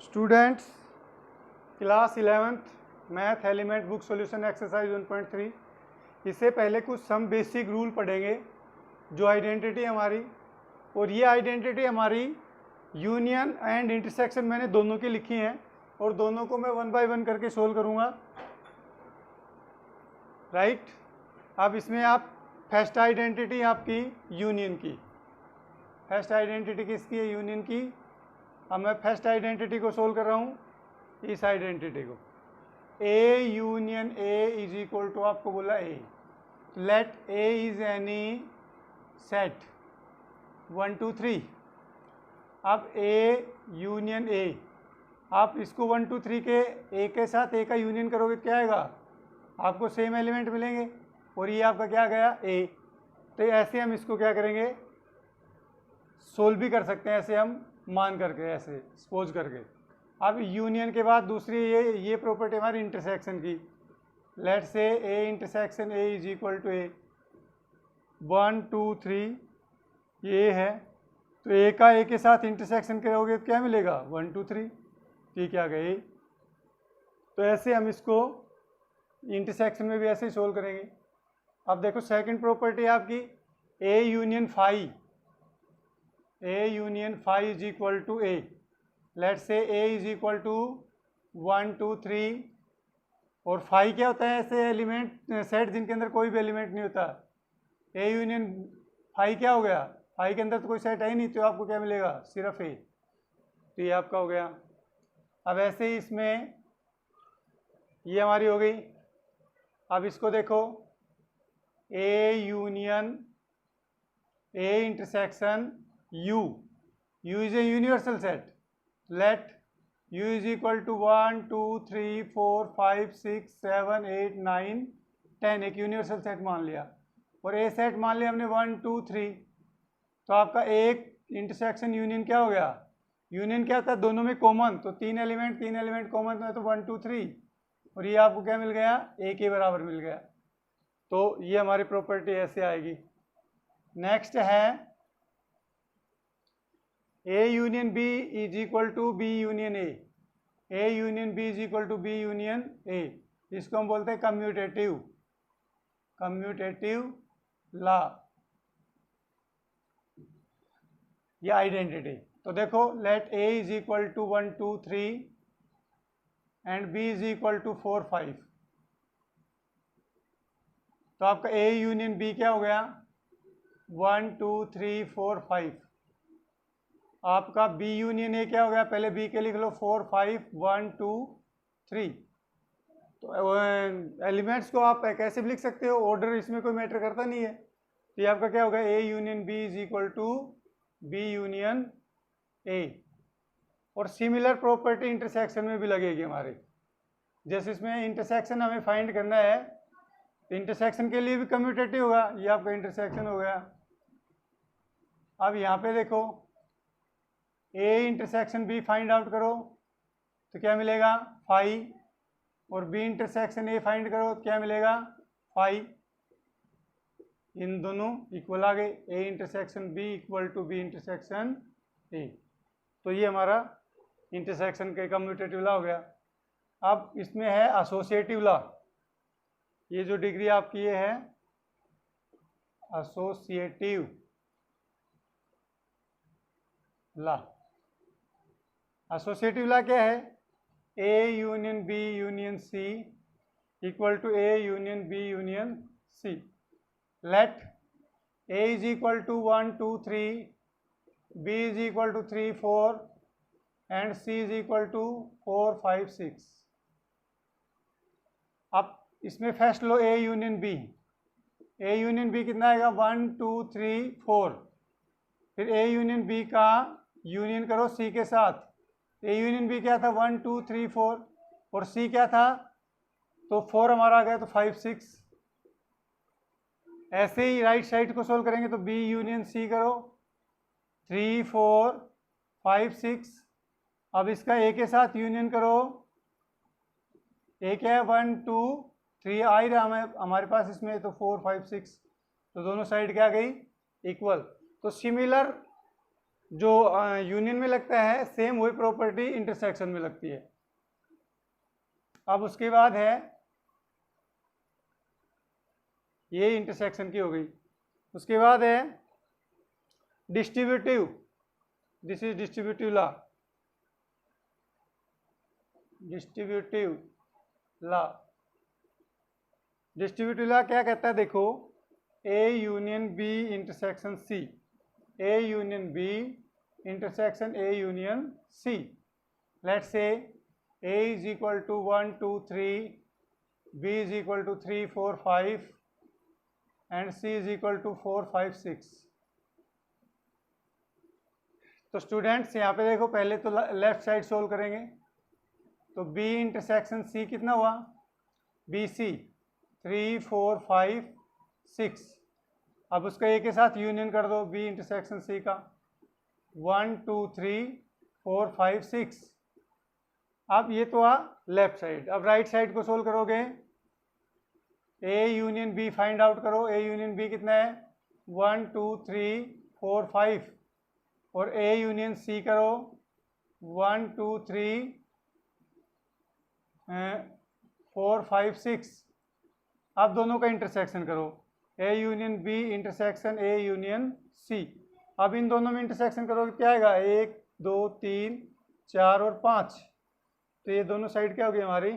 Students, class 11th math element book solution exercise 1.3। इससे पहले कुछ सम बेसिक रूल पढ़ेंगे जो आइडेंटिटी हमारी, और ये आइडेंटिटी हमारी यूनियन एंड इंटरसेक्शन मैंने दोनों की लिखी हैं और दोनों को मैं 1 बाय 1 करके सोल्व करूँगा। राइट। अब इसमें आप फर्स्ट आइडेंटिटी आपकी यूनियन की, फर्स्ट आइडेंटिटी किसकी है? यूनियन की। अब मैं फर्स्ट आइडेंटिटी को सोल्व कर रहा हूँ, इस आइडेंटिटी को। A union A is equal to, आपको बोला A, let A is any set 1 2 3। अब ए यूनियन ए, आप इसको 1 2 3 के ए के साथ ए का यूनियन करोगे क्या आएगा? आपको सेम एलिमेंट मिलेंगे और ये आपका क्या गया? ए। तो ऐसे हम इसको क्या करेंगे? सोल्व भी कर सकते हैं, ऐसे हम मान करके, ऐसे सपोज करके। अब यूनियन के बाद दूसरी ये प्रॉपर्टी हमारी इंटरसेक्शन की। Let say A intersection A is equal to A 1 2 3, ये है। तो ए का ए के साथ इंटरसेक्शन करोगे तो क्या मिलेगा? 1 2 3, ठीक है, आ गए। तो ऐसे हम इसको इंटरसेक्शन में भी ऐसे ही सोल्व करेंगे। अब देखो सेकंड प्रॉपर्टी आपकी A union phi, A union phi is equal to A. Let say A is equal to 1 2 3, और फाई क्या होता है? ऐसे एलिमेंट सेट जिनके अंदर कोई भी एलिमेंट नहीं होता। ए यूनियन फाई क्या हो गया? फाई के अंदर तो कोई सेट है ही नहीं, तो आपको क्या मिलेगा? सिर्फ ए। तो ये आपका हो गया। अब ऐसे ही इसमें ये हमारी हो गई। अब इसको देखो, A union A intersection U, U is a universal set. Let U is equal to 1 2 3 4 5 6 7 8 9 10, एक यूनिवर्सल सेट मान लिया। और ए सेट मान लिया हमने 1 2 3। तो आपका एक इंटरसेक्शन यूनियन क्या हो गया? यूनियन क्या होता है? दोनों में कॉमन। तो तीन एलिमेंट कॉमन है, तो 1 2 3, और ये आपको क्या मिल गया? ए के बराबर मिल गया। तो ये हमारी प्रॉपर्टी ऐसे आएगी। नेक्स्ट है A union B is equal to B union A, A union B is equal to B union A. इसको हम बोलते हैं कम्यूटेटिव लॉ, ये आइडेंटिटी। तो देखो, let A is equal to 1 2 3 and B is equal to 4 5। तो आपका ए union B क्या हो गया? 1 2 3 4 5। आपका बी यूनियन ए क्या हो गया? पहले बी के लिख लो 4 5 1 2 3। तो एलिमेंट्स को आप कैसे भी लिख सकते हो, ऑर्डर इसमें कोई मैटर करता नहीं है। तो ये आपका क्या होगा? A union B is equal to B union A. और सिमिलर प्रॉपर्टी इंटरसेक्शन में भी लगेगी हमारे। जैसे इसमें इंटरसेक्शन हमें फाइंड करना है, तो इंटरसेक्शन के लिए भी कम्यूटेटिव होगा। ये आपका इंटरसेक्शन हो गया। अब यहाँ पे देखो, A intersection B find out करो तो क्या मिलेगा? फाई। और बी इंटरसेक्शन ए फाइंड करो तो क्या मिलेगा? फाई। इन दोनों इक्वल आ गए। A intersection B equal to B intersection A. तो ये हमारा इंटरसेक्शन के कम्यूटेटिव लॉ हो गया। अब इसमें है एसोसिएटिव लॉ। ये जो डिग्री आपकी ये है एसोसिएटिव लॉ। एसोसिएटिव लॉ क्या है? A union B union C equal to A union B union C. Let A is equal to 1 2 3, B is equal to 3 4 and C is equal to 4 5 6। अब इसमें first लो A union B. A union B कितना आएगा? 1 2 3 4। फिर A union B का union करो C के साथ। ए यूनियन बी क्या था? 1 2 3 4, और सी क्या था? तो 4 हमारा आ गया, तो 5 6। ऐसे ही राइट साइड को सोल्व करेंगे तो बी यूनियन सी करो 3 4 5 6। अब इसका ए के साथ यूनियन करो, ए क्या है? 1 2 3 आ ही रहा हमारे पास इसमें, तो 4 5 6। तो दोनों साइड क्या गई? इक्वल। तो सिमिलर जो यूनियन में लगता है सेम वही प्रॉपर्टी इंटरसेक्शन में लगती है। अब उसके बाद है ये इंटरसेक्शन की हो गई। उसके बाद है distributive, this is distributive law. Distributive law, distributive law क्या कहता है, देखो A union B intersection C, A union B intersection A union C. Let's say A is equal to 1 2 3, B is equal to 3 4 5 and C is equal to 4 5 6। तो students यहाँ पे देखो, पहले तो लेफ्ट साइड सोल्व करेंगे, तो B intersection सी कितना हुआ, बी सी 3 4 5 6। अब उसका ए के साथ यूनियन कर दो, बी इंटरसेक्शन सी का 1 2 3 4 5 6। अब ये तो आ लेफ्ट साइड। अब राइट साइड को सोल्व करोगे, A union B find out करो। ए यूनियन बी कितना है, 1 2 3 4 5, और ए यूनियन सी करो 1 2 3 4 5 6। अब दोनों का इंटरसेक्शन करो, A union B intersection A union C. अब इन दोनों में इंटरसेक्शन करोगे क्या आएगा, 1 2 3 4 और 5। तो ये दोनों साइड क्या होगी हमारी,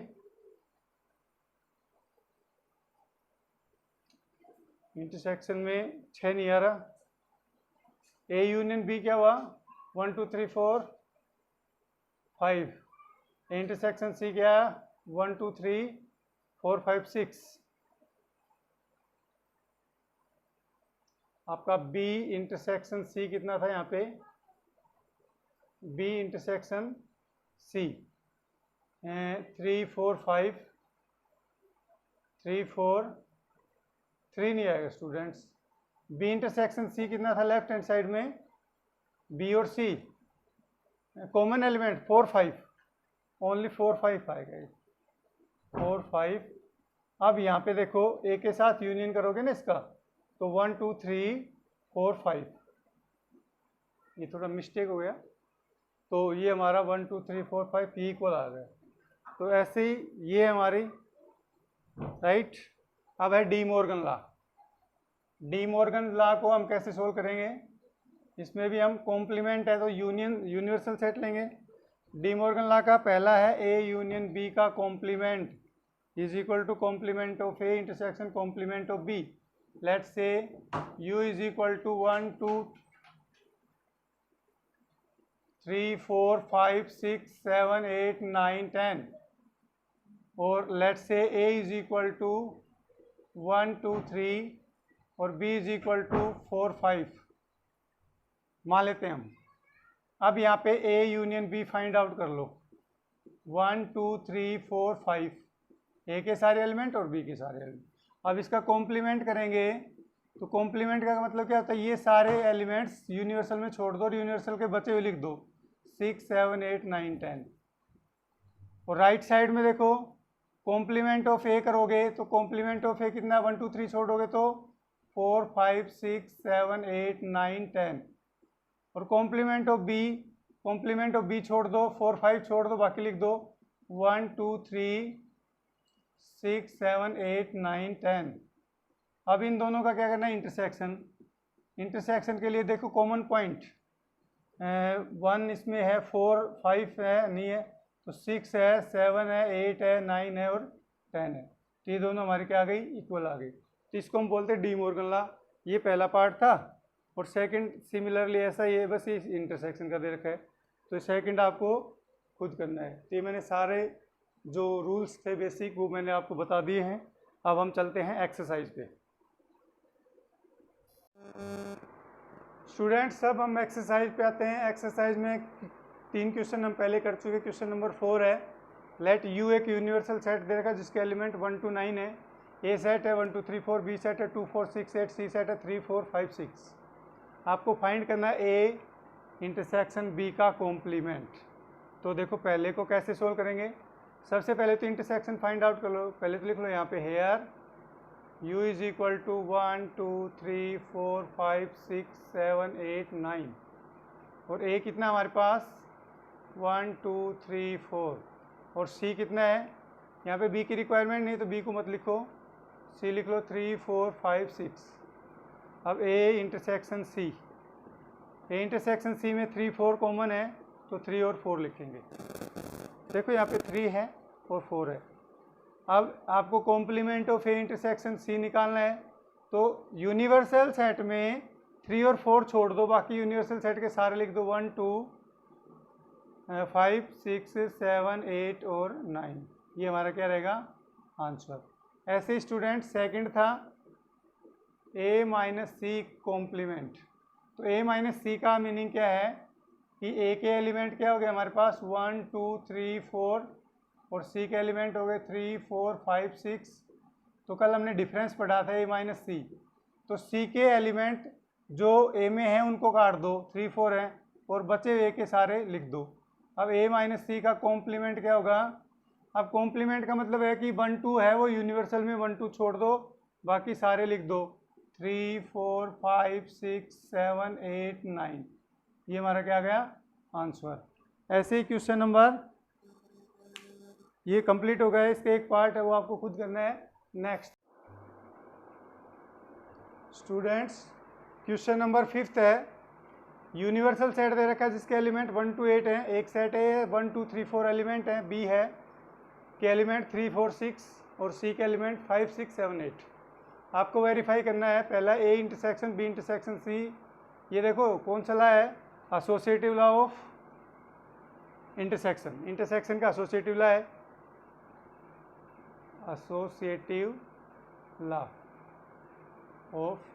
इंटरसेक्शन में 6 नहीं आ रहा। ए यूनियन बी क्या हुआ, 1 2 3 4 5। इंटरसेक्शन सी क्या है, 1 2 3 4 5 6। आपका बी इंटरसेक्शन सी कितना था यहाँ पे, बी इंटरसेक्शन सी 3 4 5 3 4 3 नहीं आएगा स्टूडेंट्स। बी इंटरसेक्शन सी कितना था लेफ्ट हैंड साइड में, बी और सी कॉमन एलिमेंट 4 5, ओनली 4 5 आएगा, 4 5। अब यहाँ पे देखो ए के साथ यूनियन करोगे ना इसका, तो 1 2 3 4 5। ये थोड़ा मिस्टेक हो गया, तो ये हमारा 1 2 3 4 5 इक्वल आ गया। तो ऐसे ही ये हमारी राइट। अब है D Morgan law. D Morgan law को हम कैसे सोल्व करेंगे, इसमें भी हम कॉम्प्लीमेंट है तो यूनिवर्सल सेट लेंगे। डी मॉर्गन लॉ का पहला है ए यूनियन बी का complement is equal to complement of A intersection complement of B. Let's say u is equal to 1 2 3 4 5 6 7 8 9 10, और let's say a is equal to 1 2 3 और b is equal to 4 5 मान लेते हैं हम। अब यहाँ पे a union b find out कर लो, 1 2 3 4 5, a के सारे एलिमेंट और b के सारे एलिमेंट। अब इसका कॉम्प्लीमेंट करेंगे, तो कॉम्प्लीमेंट का मतलब क्या होता है, ये सारे एलिमेंट्स यूनिवर्सल में छोड़ दो और यूनिवर्सल के बचे हुए लिख दो 6 7 8 9 10। और राइट साइड में देखो कॉम्प्लीमेंट ऑफ ए करोगे, तो कॉम्प्लीमेंट ऑफ ए कितना, 1 2 3 छोड़ोगे तो 4 5 6 7 8 9 10। और complement of B, complement of B छोड़ दो, 4 5 छोड़ दो, बाकी लिख दो 1 2 3 6 7 8 9 10। अब इन दोनों का क्या करना है, इंटरसेक्शन। इंटरसेक्शन के लिए देखो कॉमन पॉइंट 1 इसमें है, 4 5 है नहीं है, तो 6 है 7 है 8 है 9 है और 10 है। तो ये दोनों हमारी क्या आ गई, इक्वल आ गई। तो इसको हम बोलते हैं डी मॉर्गन लॉ। ये पहला पार्ट था। और सेकंड सिमिलरली ऐसा ही है, बस ये इंटरसेक्शन का दे रखा है, तो सेकंड आपको खुद करना है। तो ये मैंने सारे जो रूल्स थे बेसिक वो मैंने आपको बता दिए हैं। अब हम चलते हैं एक्सरसाइज पे। स्टूडेंट्स अब हम एक्सरसाइज पे आते हैं। एक्सरसाइज में 3 क्वेश्चन हम पहले कर चुके। क्वेश्चन नंबर 4 है, लेट यू एक यूनिवर्सल सेट दे रखा जिसके एलिमेंट 1 to 9 है। ए सेट है 1 2 3 4, बी सेट है 2 4 6 8, सी सेट है 3 4 5 6। आपको फाइंड करना है ए इंटरसेक्शन बी का कॉम्प्लीमेंट। तो देखो पहले को कैसे सोल्व करेंगे, सबसे पहले तो इंटरसेक्शन फाइंड आउट कर लो। पहले तो लिख लो यहाँ पे here u is equal to 1 2 3 4 5 6 7 8 9। और ए कितना हमारे पास 1 2 3 4 और सी कितना है, यहाँ पे बी की रिक्वायरमेंट नहीं तो बी को मत लिखो, सी लिख लो 3 4 5 6। अब ए इंटरसेक्शन सी, ए इंटरसेक्शन सी में 3 4 कॉमन है तो 3 और 4 लिखेंगे। देखो यहाँ पे 3 है और 4 है। अब आपको complement of A intersection C निकालना है, तो यूनिवर्सल सेट में 3 और 4 छोड़ दो, बाकी यूनिवर्सल सेट के सारे लिख दो 1 2 5 6 7 8 और 9। ये हमारा क्या रहेगा आंसर। ऐसे स्टूडेंट सेकंड था ए माइनस सी कॉम्प्लीमेंट। तो ए माइनस सी का मीनिंग क्या है कि ए के एलिमेंट क्या हो गए हमारे पास 1 2 3 4 और सी के एलिमेंट हो गए 3 4 5 6। तो कल हमने डिफरेंस पढ़ा था ए माइनस सी, तो सी के एलिमेंट जो ए में हैं उनको काट दो, 3 4 हैं और बचे ए के सारे लिख दो। अब ए माइनस सी का कॉम्प्लीमेंट क्या होगा, अब कॉम्प्लीमेंट का मतलब है कि 1 2 है वो यूनिवर्सल में 1 2 छोड़ दो, बाकी सारे लिख दो 3 4 5 6 7 8 9। ये हमारा क्या गया आंसर। ऐसे ही क्वेश्चन नंबर ये कंप्लीट हो गया, इसका एक पार्ट है वो आपको खुद करना है। नेक्स्ट स्टूडेंट्स क्वेश्चन नंबर 5 है, यूनिवर्सल सेट दे रखा है जिसके एलिमेंट 1 to 8 हैं। एक सेट है 1 2 3 4 एलिमेंट हैं, बी है के एलिमेंट 3 4 6 और सी के एलिमेंट 5 6 7 8। आपको वेरीफाई करना है पहला A intersection B intersection C. ये देखो कौन सा लॉ है, associative law of intersection. Intersection का एसोसिएटिव लॉ है associative law of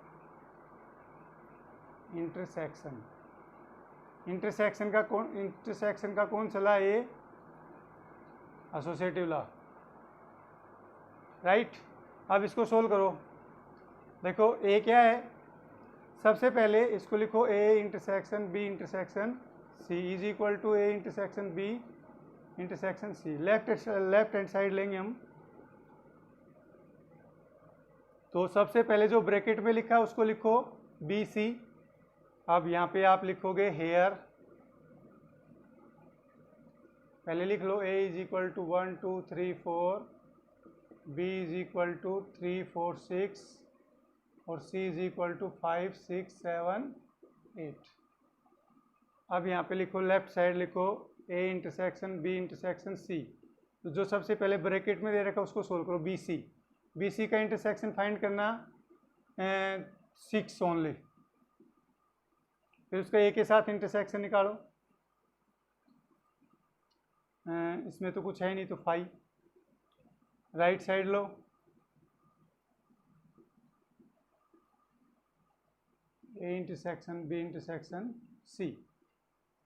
intersection. Intersection का कौन सा लॉ है, एसोसिएटिव लॉ, राइट। अब इसको सोल्व करो। देखो ए क्या है, सबसे पहले इसको लिखो A intersection B intersection C is equal to A intersection B intersection C. Left hand side लेंगे हम, तो सबसे पहले जो ब्रैकेट में लिखा है उसको लिखो बी सी। अब यहाँ पे आप लिखोगे हेयर, पहले लिख लो A is equal to 1 2 3 4, B is equal to 3 4 6 और सी इज इक्वल टू 5 6 7 8। अब यहाँ पे लिखो लेफ्ट साइड लिखो A intersection B intersection C. तो जो सबसे पहले ब्रैकेट में दे रखा है उसको सोल्व करो बी सी। बी सी का इंटरसेक्शन फाइंड करना 6 ओनली, फिर उसका ए के साथ इंटरसेक्शन निकालो। इसमें तो कुछ है नहीं तो 5। राइट साइड लो, A intersection B intersection C.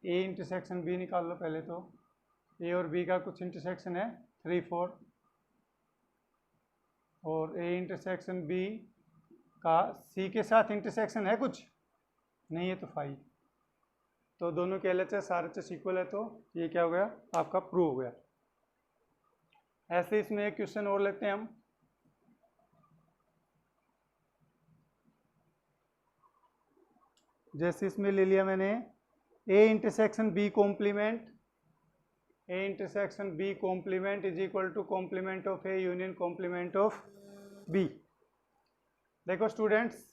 A intersection B निकाल लो पहले, तो ए और बी का कुछ इंटरसेक्शन है 3 4 और ए इंटरसेक्शन बी का सी के साथ इंटरसेक्शन है कुछ नहीं है तो 5। तो दोनों के LHS RHS इक्वल है, तो ये क्या हो गया आपका प्रूव हो गया। ऐसे इसमें एक क्वेश्चन और लेते हैं हम। जैसे इसमें ले लिया मैंने A intersection B complement, A intersection B complement is equal to complement of A union complement of B. देखो स्टूडेंट्स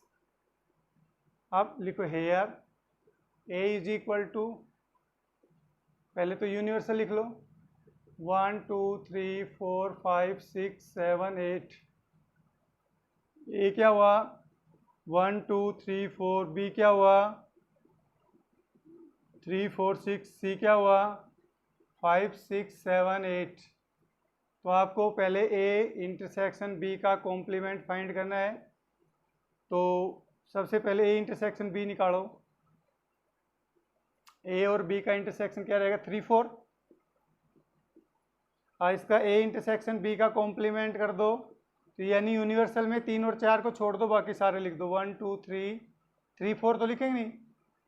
अब लिखो here A is equal to, पहले तो यूनिवर्सल लिख लो 1 2 3 4 5 6 7 8। ए क्या हुआ 1 2 3 4, बी क्या हुआ 3 4 6, सी क्या हुआ 5 6 7 8। तो आपको पहले ए इंटरसेक्शन बी का कॉम्प्लीमेंट फाइंड करना है, तो सबसे पहले ए इंटरसेक्शन बी निकालो। ए और बी का इंटरसेक्शन क्या रहेगा 3 4। इसका ए इंटरसेक्शन बी का कॉम्प्लीमेंट कर दो, तो यानी यूनिवर्सल में 3 और 4 को छोड़ दो, बाकी सारे लिख दो 1 2 3 3 4 तो लिखेंगे नहीं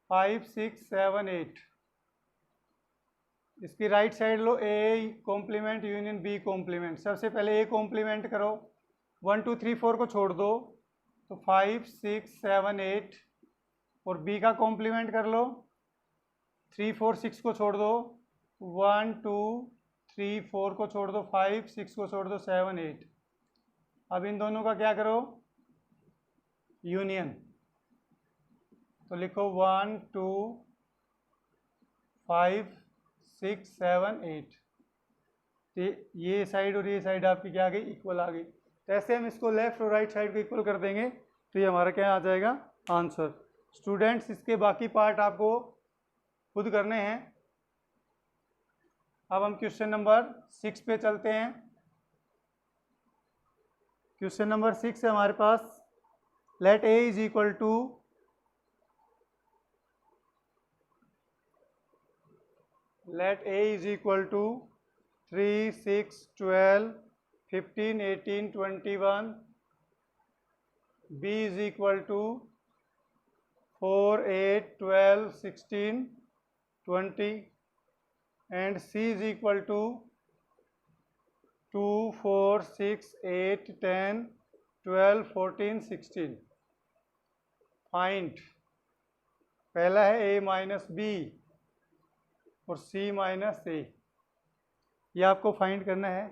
5 6 7 8। इसकी राइट साइड लो A complement union B complement. सबसे पहले ए कॉम्प्लीमेंट करो, 1 2 3 4 को छोड़ दो तो 5 6 7 8 और बी का कॉम्प्लीमेंट कर लो 3 4 6 को छोड़ दो, 1 2 3 4 को छोड़ दो, 5 6 को छोड़ दो, 7 8। अब इन दोनों का क्या करो, यूनियन। तो लिखो 1 2 5 6 7 8। तो ये साइड और ये साइड आपकी क्या आ गई, इक्वल आ गई। तो ऐसे हम इसको लेफ्ट और राइट साइड को इक्वल कर देंगे तो ये हमारा क्या आ जाएगा, आंसर। स्टूडेंट्स इसके बाकी पार्ट आपको खुद करने हैं। अब हम क्वेश्चन नंबर 6 पे चलते हैं। क्वेश्चन नंबर 6 है हमारे पास, let A is equal to let a is equal to 3 6 12 15 18 21, b is equal to 4 8 12 16 20, and c is equal to 2 4 6 8 10 12 14 16। Find, पहला है a माइनस बी और c माइनस ए, ये आपको फाइंड करना है।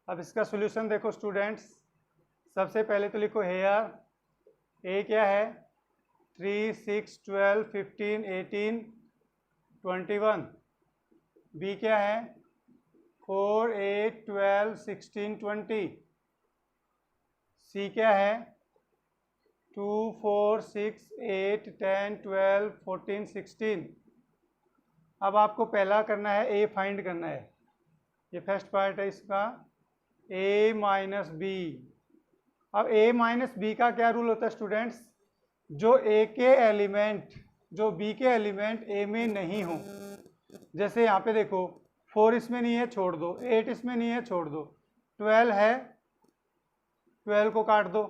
अब इसका सॉल्यूशन देखो स्टूडेंट्स, सबसे पहले तो लिखो हेयर ए क्या है, 3 6 12 15 18 21, बी क्या है 4 8 12 16 20, सी क्या है 2 4 6 8 10 12 14 16। अब आपको पहला करना है ए फाइंड करना है, ये फर्स्ट पार्ट है इसका, ए माइनस बी। अब ए माइनस बी का क्या रूल होता है स्टूडेंट्स, जो ए के एलिमेंट जो बी के एलिमेंट ए में नहीं हो, जैसे यहाँ पे देखो 4 इसमें नहीं है छोड़ दो, 8 इसमें नहीं है छोड़ दो, 12 है 12 को काट दो,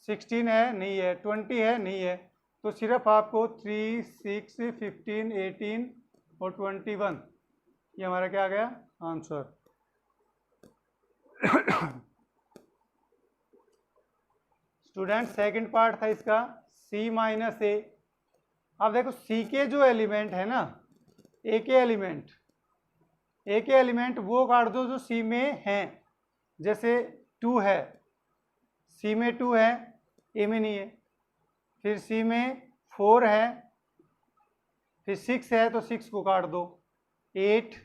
16 है नहीं है, 20 है नहीं है, तो सिर्फ आपको 3 6 15 18 और 21, ये हमारा क्या आ गया आंसर। स्टूडेंट सेकंड पार्ट था इसका, c माइनस ए। अब देखो c के जो एलिमेंट है ना, ए के एलिमेंट वो काट दो जो c में हैं, जैसे 2 है, c में 2 है ए में नहीं है, फिर c में 4 है, फिर 6 है तो 6 को काट दो, 8,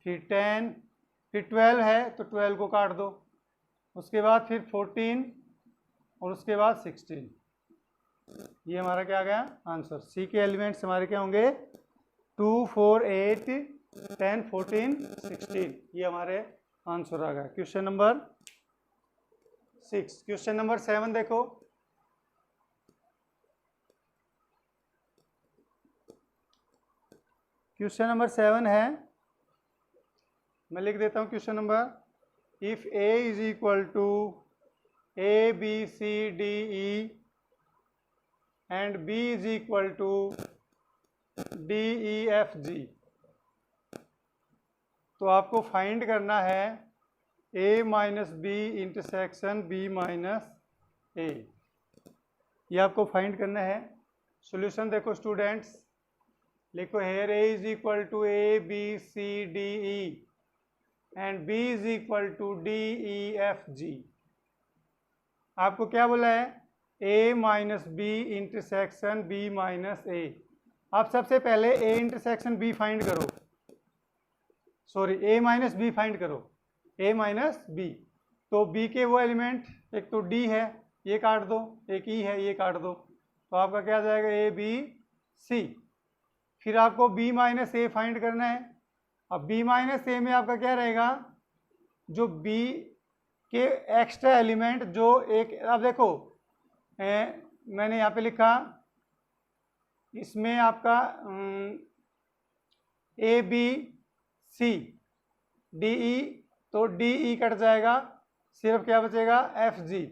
फिर 10, फिर 12 है तो 12 को काट दो, उसके बाद फिर 14 और उसके बाद 16। ये हमारा क्या आ गया आंसर। सी के एलिमेंट्स हमारे क्या होंगे 2 4 8 10 14 16, ये हमारे आंसर आ गया क्वेश्चन नंबर 6। क्वेश्चन नंबर 7 देखो, क्वेश्चन नंबर 7 है, मैं लिख देता हूँ question number, if a is equal to a b c d e and b is equal to d e f g, तो आपको फाइंड करना है a minus B intersection b minus a, ये आपको फाइंड करना है। सॉल्यूशन देखो students, लिखो here a is equal to a b c d e and b is equal to d e f g। आपको क्या बोला है a minus B intersection b minus a। आप सबसे पहले a इंटरसेक्शन b फाइंड करो, sorry a minus b find करो, a minus b। तो b के वो एलिमेंट, एक तो d है ये काट दो, एक e है ये काट दो, तो आपका क्या आ जाएगा a b c। फिर आपको b माइनस a फाइंड करना है। अब b माइनस a में आपका क्या रहेगा, जो b के एक्स्ट्रा एलिमेंट जो एक, अब देखो मैंने यहाँ पे लिखा, इसमें आपका A B C D E, तो डी ई कट जाएगा, सिर्फ क्या बचेगा एफ जी।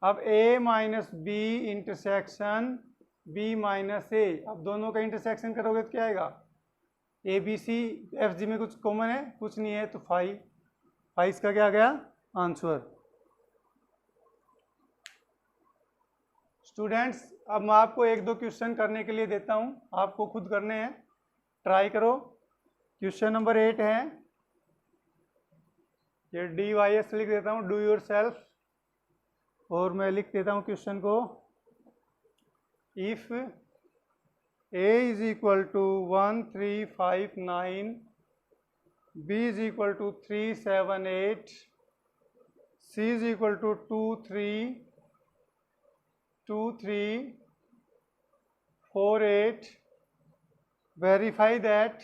अब a minus B intersection b minus A, अब दोनों का इंटरसेक्शन करोगे तो क्या आएगा A B C F G में कुछ कॉमन है, कुछ नहीं है, तो 5 इसका क्या आ गया आंसर। स्टूडेंट्स अब मैं आपको एक दो क्वेश्चन करने के लिए देता हूं, आपको खुद करने हैं, ट्राई करो। क्वेश्चन नंबर 8 है, ये DYS लिख देता हूं, डू योर सेल्फ, और मैं लिख देता हूं क्वेश्चन को, if A is equal to 1359, B is equal to 378, C is equal to 2348. Verify that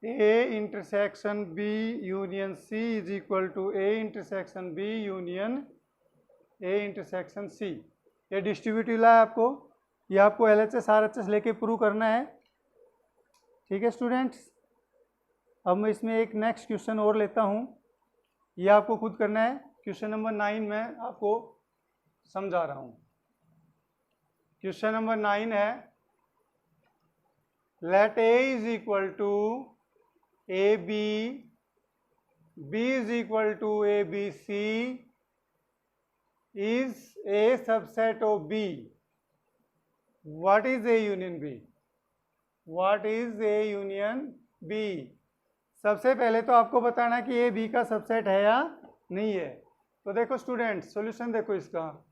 A intersection B union C is equal to A intersection B union A intersection C. ये distributive law है आपको, ये आपको LHS RHS लेके prove करना है, ठीक है स्टूडेंट्स। अब मैं इसमें एक नेक्स्ट क्वेश्चन और लेता हूँ, ये आपको खुद करना है। क्वेश्चन नंबर 9 में आपको समझा रहा हूँ। क्वेश्चन नंबर 9 है, let A is equal to AB, B is equal to ABC, is A subset of B. What is A union B? What is A union B? सबसे पहले तो आपको बताना कि A B का सबसेट है या नहीं है। तो देखो स्टूडेंट्स, सॉल्यूशन देखो इसका,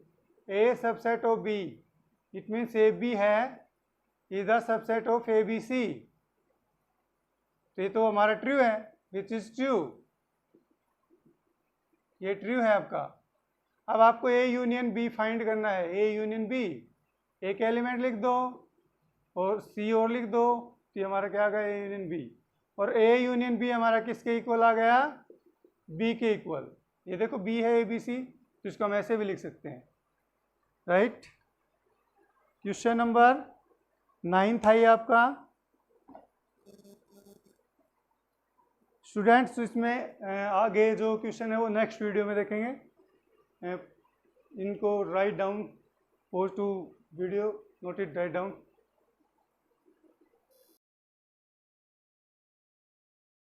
A subset of B, it means A B है is the subset of ABC। तो ये तो हमारा ट्रू है, विच इज ट्रू, ये ट्रू है आपका। अब आपको A यूनियन B फाइंड करना है, A यूनियन B, एक एलिमेंट लिख दो और C और लिख दो, तो हमारा क्या आ गया A यूनियन B। और A यूनियन B हमारा किसके इक्वल आ गया, B के इक्वल। ये देखो B है ABC, तो इसको हम ऐसे भी लिख सकते हैं, राइट। क्वेश्चन नंबर 9 था ये आपका। स्टूडेंट्स इसमें आगे जो क्वेश्चन है वो नेक्स्ट वीडियो में देखेंगे। इनको write down, pause to video, note it, write down.